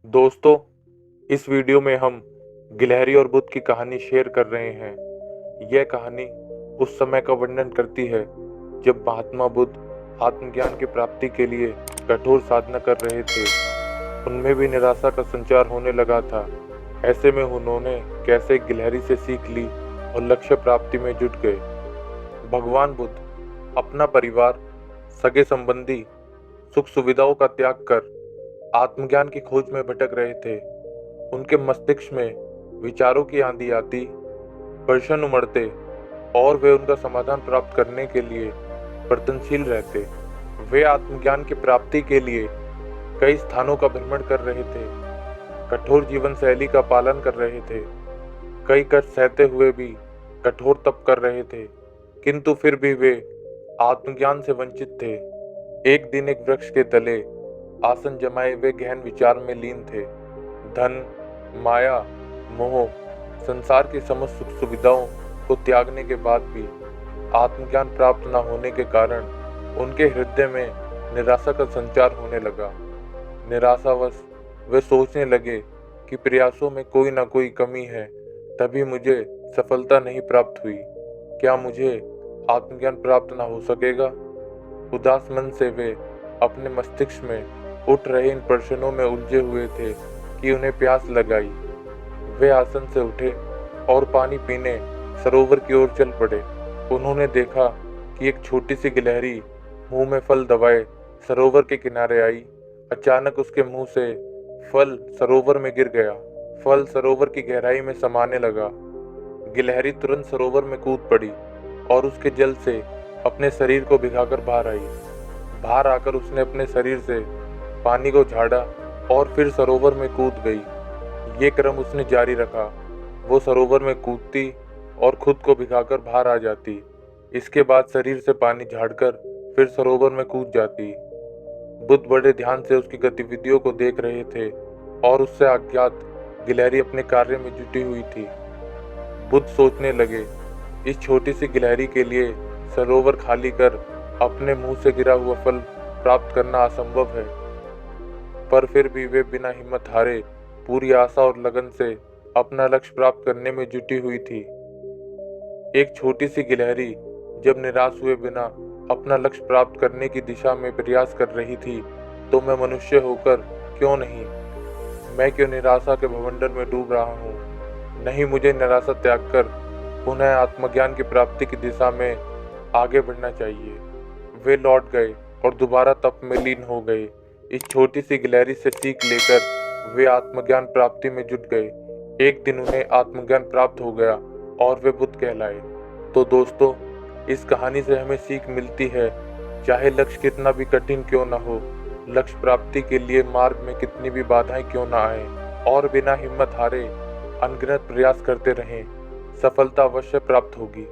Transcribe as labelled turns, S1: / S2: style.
S1: दोस्तों, इस वीडियो में हम गिलहरी और बुद्ध की कहानी शेयर कर रहे हैं। यह कहानी उस समय का वर्णन करती है जब महात्मा बुद्ध आत्मज्ञान की प्राप्ति के लिए कठोर साधना कर रहे थे। उनमें भी निराशा का संचार होने लगा था। ऐसे में उन्होंने कैसे गिलहरी से सीख ली और लक्ष्य प्राप्ति में जुट गए। भगवान बुद्ध अपना परिवार, सगे संबंधी, सुख सुविधाओं का त्याग कर आत्मज्ञान की खोज में भटक रहे थे। उनके मस्तिष्क में विचारों की आंधी आती, प्रश्न उमड़ते और वे उनका समाधान प्राप्त करने के लिए प्रयत्नशील रहते। वे आत्मज्ञान की प्राप्ति के लिए कई स्थानों का भ्रमण कर रहे थे, कठोर जीवन शैली का पालन कर रहे थे, कई कष्ट सहते हुए भी कठोर तप कर रहे थे, किंतु फिर भी वे आत्मज्ञान से वंचित थे। एक दिन एक वृक्ष के तले आसन जमाए वे गहन विचार में लीन थे। धन, माया, मोह, संसार की समस्त सुख सुविधाओं को त्यागने के बाद भी आत्मज्ञान प्राप्त न होने के कारण उनके हृदय में निराशा का संचार होने लगा। निराशावश वे सोचने लगे कि प्रयासों में कोई ना कोई कमी है, तभी मुझे सफलता नहीं प्राप्त हुई। क्या मुझे आत्मज्ञान प्राप्त न हो सकेगा? उदास मन से वे अपने मस्तिष्क में उठ रहे इन प्रश्नों में उलझे हुए थे कि उन्हें प्यास लगाई। वे आसन से उठे और पानी पीने सरोवर की ओर चल पड़े। उन्होंने देखा कि एक छोटी सी गिलहरी मुंह में फल दबाए सरोवर के किनारे आई। अचानक उसके मुंह से फल सरोवर में गिर गया। फल सरोवर की गहराई में समाने लगा। गिलहरी तुरंत सरोवर में कूद पड़ी और उसके जल से अपने शरीर को भिगाकर बाहर आई। बाहर आकर उसने अपने शरीर से पानी को झाड़ा और फिर सरोवर में कूद गई। ये क्रम उसने जारी रखा। वो सरोवर में कूदती और खुद को भिगाकर बाहर आ जाती। इसके बाद शरीर से पानी झाड़कर फिर सरोवर में कूद जाती। बुद्ध बड़े ध्यान से उसकी गतिविधियों को देख रहे थे और उससे अज्ञात गिलहरी अपने कार्य में जुटी हुई थी। बुद्ध सोचने लगे, इस छोटी सी गिलहरी के लिए सरोवर खाली कर अपने मुंह से गिरा हुआ फल प्राप्त करना असंभव है। पर फिर भी वे बिना हिम्मत हारे पूरी आशा और लगन से अपना लक्ष्य प्राप्त करने में जुटी हुई थी। एक छोटी सी गिलहरी जब निराश हुए बिना अपना लक्ष्य प्राप्त करने की दिशा में प्रयास कर रही थी, तो मैं मनुष्य होकर क्यों नहीं? मैं क्यों निराशा के भंवर में डूब रहा हूँ? नहीं, मुझे निराशा त्याग कर पुनः आत्मज्ञान की प्राप्ति की दिशा में आगे बढ़ना चाहिए। वे लौट गए और दोबारा तप में लीन हो गए। इस छोटी सी गिलहरी से सीख लेकर वे आत्मज्ञान प्राप्ति में जुट गए। एक दिन उन्हें आत्मज्ञान प्राप्त हो गया और वे बुद्ध कहलाए। तो दोस्तों, इस कहानी से हमें सीख मिलती है, चाहे लक्ष्य कितना भी कठिन क्यों न हो, लक्ष्य प्राप्ति के लिए मार्ग में कितनी भी बाधाएं क्यों न आए, और बिना हिम्मत हारे अनगिनत प्रयास करते रहें, सफलता अवश्य प्राप्त होगी।